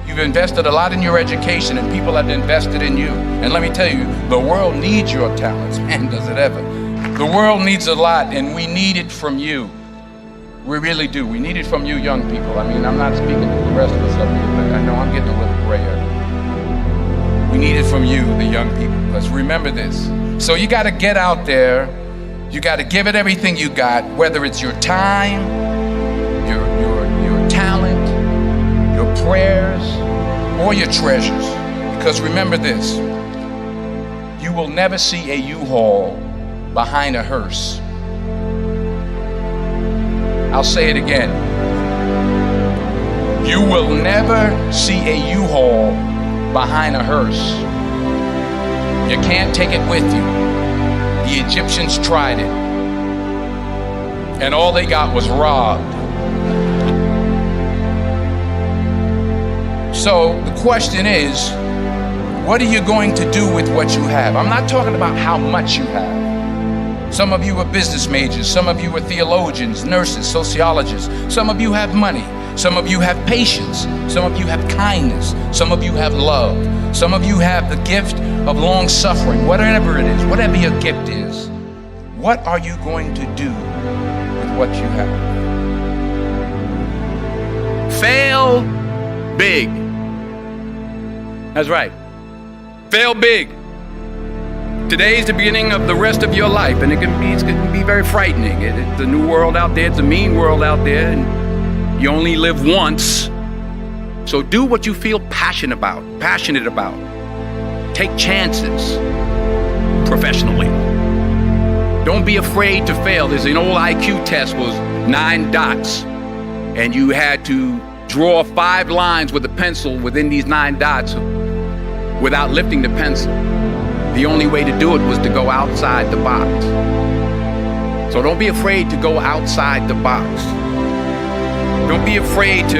You've invested a lot in your education, and people have invested in you. And let me tell you, the world needs your talents. Man, does it ever. The world needs a lot, and we need it from you. We really do. We need it from you young people. I mean, I'm not speaking to the rest of us up here, but I know I'm getting a little grayer. We need it from you, the young people. Let's remember this. So you got to get out there. You got to give it everything you got, whether it's your time, your talent, your prayers, or your treasures. Because remember this, you will never see a U-Haul behind a hearse. I'll say it again. You will never see a U-Haul behind a hearse. You can't take it with you. The Egyptians tried it, and all they got was robbed. So the question is, what are you going to do with what you have? I'm not talking about how much you have. Some of you are business majors, some of you are theologians, nurses, sociologists. Some of you have money, some of you have patience, some of you have kindness, some of you have love, some of you have the gift of long suffering. Whatever it is, whatever your gift is, what are you going to do with what you have? Fail big. That's right. Fail big. Today is the beginning of the rest of your life, and it can be very frightening. It's a new world out there. It's a mean world out there, and you only live once. So do what you feel passionate about. Take chances professionally. Don't be afraid to fail. There's an old IQ test, was 9 dots, and you had to draw 5 lines with a pencil within these 9 dots without lifting the pencil. The only way to do it was to go outside the box. So don't be afraid to go outside the box. Don't be afraid to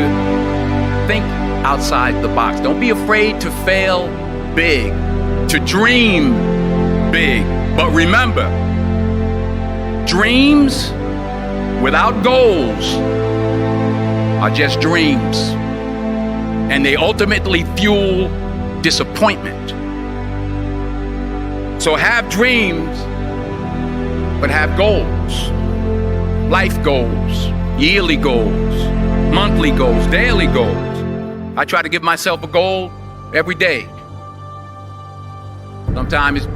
think outside the box. Don't be afraid to fail big, to dream big. But remember, dreams without goals are just dreams, and they ultimately fuel disappointment. So have dreams, but have goals. Life goals, yearly goals, monthly goals, daily goals. I try to give myself a goal every day. Sometimes it's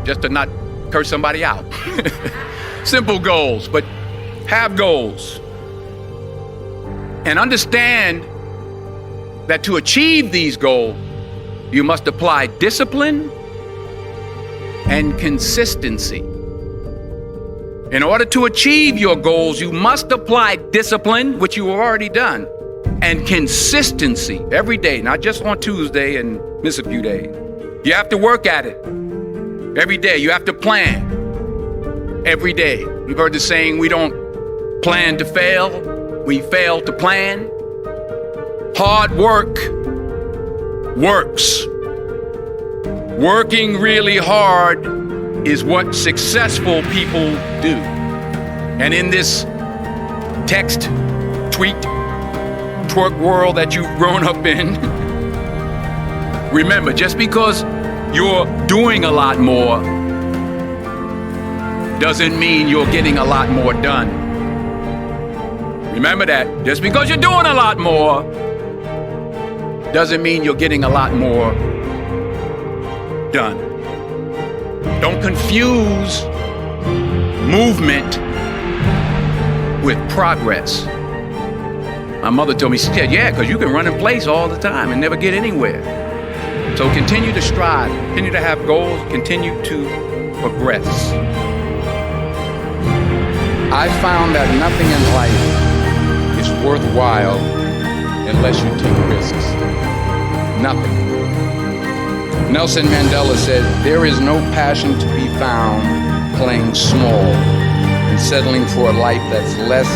just to not curse somebody out. Simple goals, but have goals. And understand that to achieve these goals, you must apply discipline and consistency. In order to achieve your goals, you must apply discipline, which you have already done, and consistency every day, not just on Tuesday and miss a few days. You have to work at it every day. You have to plan every day. You've heard the saying, we don't plan to fail, we fail to plan. Hard work works. Working really hard is what successful people do. And in this text, tweet, twerk world that you've grown up in, remember, just because you're doing a lot more doesn't mean you're getting a lot more done. Remember that. Just because you're doing a lot more doesn't mean you're getting a lot more done. Don't confuse movement with progress. My mother told me, she said, yeah, because you can run in place all the time and never get anywhere. So continue to strive, continue to have goals, continue to progress. I found that nothing in life is worthwhile unless you take risks. Nothing. Nelson Mandela said, there is no passion to be found playing small and settling for a life that's less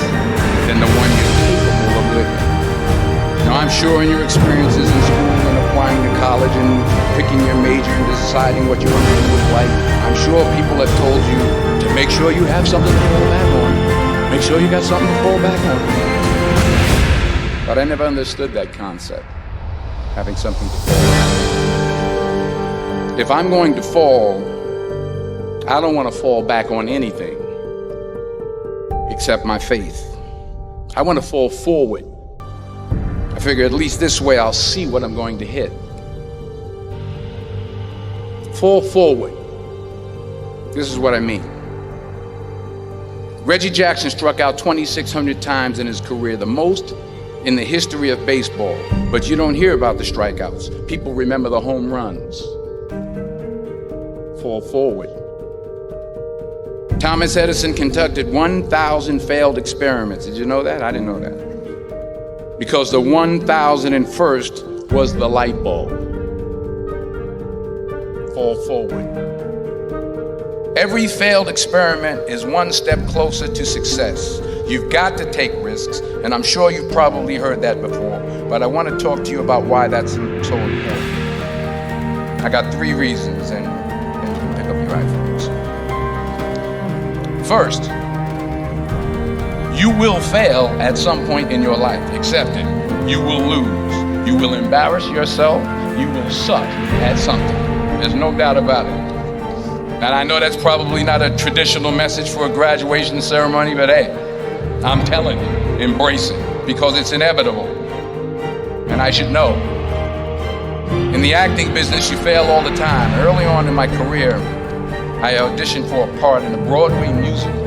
than the one you're capable of living. Now, I'm sure in your experiences in school and applying to college and picking your major and deciding what you want to do with life, I'm sure people have told you to make sure you have something to fall back on. Make sure you got something to fall back on. But I never understood that concept. having something to fall. If I'm going to fall, I don't want to fall back on anything except my faith. I want to fall forward. I figure at least this way I'll see what I'm going to hit. Fall forward. This is what I mean. Reggie Jackson struck out 2,600 times in his career, the most in the history of baseball. But you don't hear about the strikeouts. People remember the home runs. Fall forward. Thomas Edison conducted 1,000 failed experiments. Did you know that? I didn't know that. Because the 1,001st was the light bulb. Fall forward. Every failed experiment is one step closer to success. You've got to take risks, and I'm sure you've probably heard that before, but I want to talk to you about why that's so important. I got 3 reasons, and you can pick up your iPhones. First, you will fail at some point in your life. Accept it. You will lose. You will embarrass yourself. You will suck at something. There's no doubt about it. And I know that's probably not a traditional message for a graduation ceremony, but hey, I'm telling you, embrace it, because it's inevitable. And I should know. In the acting business, you fail all the time. Early on in my career, I auditioned for a part in a Broadway musical.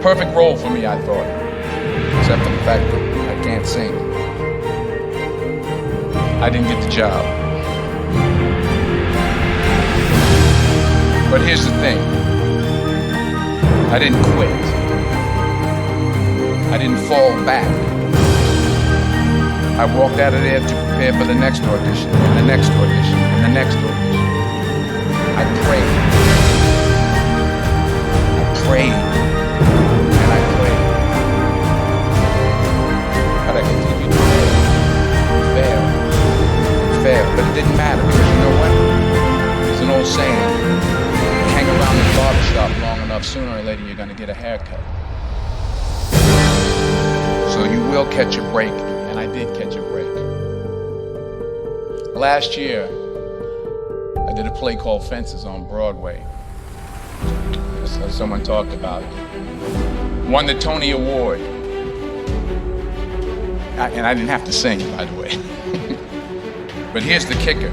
Perfect role for me, I thought, except for the fact that I can't sing. I didn't get the job. But here's the thing. I didn't quit. I didn't fall back. I walked out of there to prepare for the next audition, and the next audition, and the next audition. I prayed. I prayed. And I prayed. But I continued to fail. Fail. But it didn't matter, because you know what? There's an old saying. Hang around the barbershop long enough, sooner or later you're going to get a haircut. So you will catch a break, and I did catch a break. Last year, I did a play called Fences on Broadway. So someone talked about it. Won the Tony Award. And I didn't have to sing, by the way. But here's the kicker.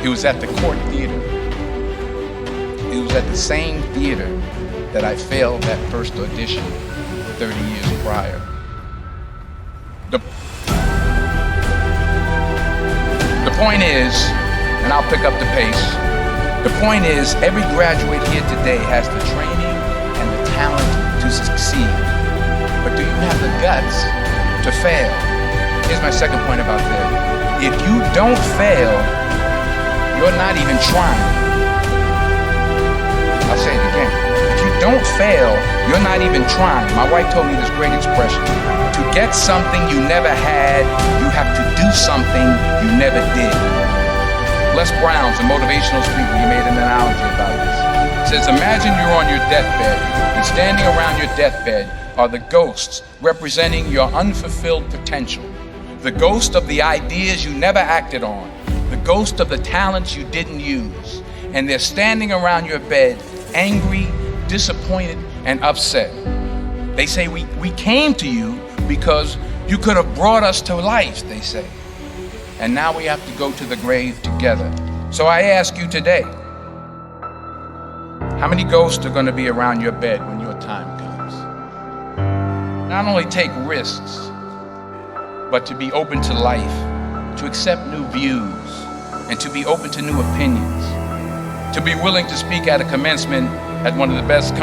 It was at the Court Theater. It was at the same theater that I failed that first audition 30 years prior. The point is, and I'll pick up the pace, the point is every graduate here today has the training and the talent to succeed. But do you have the guts to fail? Here's my second point about failure. If you don't fail, you're not even trying. I'll say it again. If you don't fail, you're not even trying. My wife told me this great expression. To get something you never had, you have to do something you never did. Les Brown's a motivational speaker. He made an analogy about this. He says, imagine you're on your deathbed, and standing around your deathbed are the ghosts representing your unfulfilled potential. The ghost of the ideas you never acted on. The ghost of the talents you didn't use. And they're standing around your bed, angry, disappointed, and upset. They say, we came to you because you could have brought us to life, they say. And now we have to go to the grave together. So I ask you today, how many ghosts are going to be around your bed when your time comes? Not only take risks, but to be open to life, to accept new views, and to be open to new opinions. To be willing to speak at a commencement at one of the best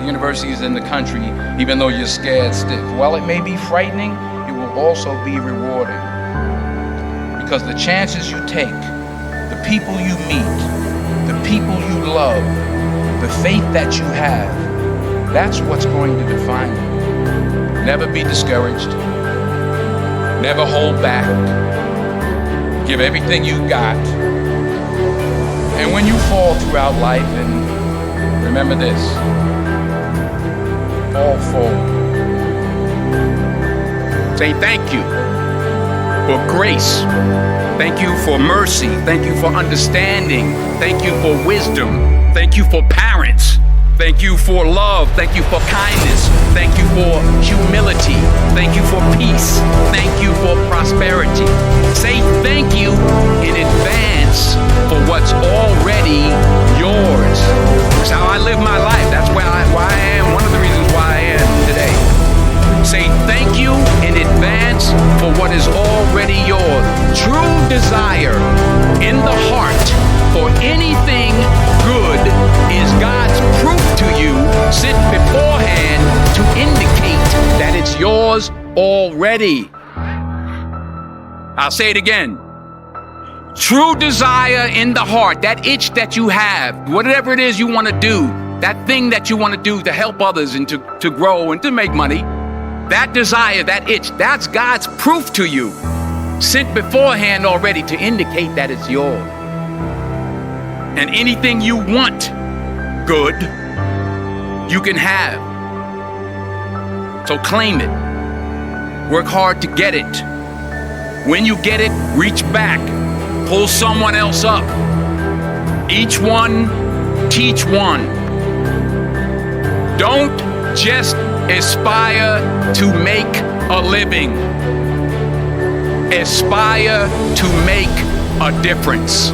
universities in the country, even though you're scared stiff. While it may be frightening, it will also be rewarding. Because the chances you take, the people you meet, the people you love, the faith that you have, that's what's going to define you. Never be discouraged. Never hold back. Give everything you got. And when you fall throughout life, and remember this, fall forward. Say thank you. for grace. Thank you for mercy. Thank you for understanding. Thank you for wisdom. Thank you for parents. Thank you for love. Thank you for kindness. Thank you for humility. Thank you for peace. Thank you for prosperity. Say thank you in advance for what's already yours. That's how I live my life. That's why I am. One of the reasons why I am today. Say thank you in advance for what is already yours. True desire in the heart for anything good is God's proof to you sent beforehand to indicate that it's yours already. I'll say it again. True desire in the heart, that itch that you have, whatever it is you want to do, that thing that you want to do to help others and to grow and to make money, that desire, that itch, that's God's proof to you, sent beforehand already to indicate that it's yours. And anything you want good, you can have. So claim it. Work hard to get it. When you get it, reach back. Pull someone else up. Each one, teach one. Don't just aspire to make a living. Aspire to make a difference.